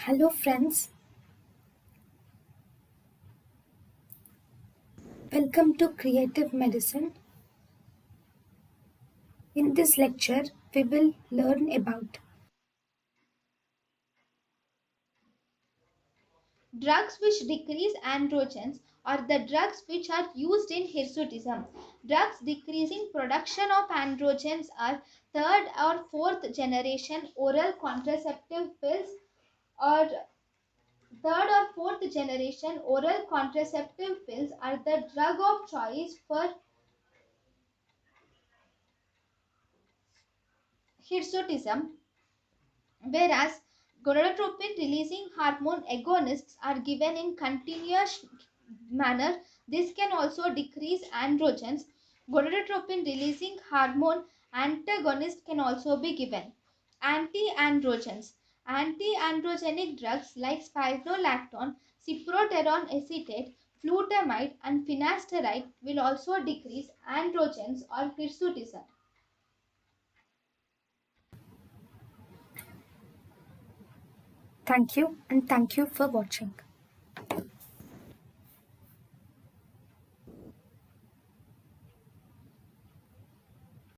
Hello, friends. Welcome to Creative Medicine. In this lecture, we will learn about Drugs which decrease androgens are the drugs which are used in hirsutism. Drugs decreasing production of androgens are third or fourth generation oral contraceptive pills or are the drug of choice for hirsutism, whereas gonadotropin releasing hormone agonists are given in continuous manner. This can also decrease androgens. Gonadotropin releasing hormone antagonist can also be given. Anti-androgens. Anti-androgenic drugs like spironolactone, cyproterone acetate, flutamide, and finasteride will also decrease androgens or hirsutism. thank you and thank you for watching.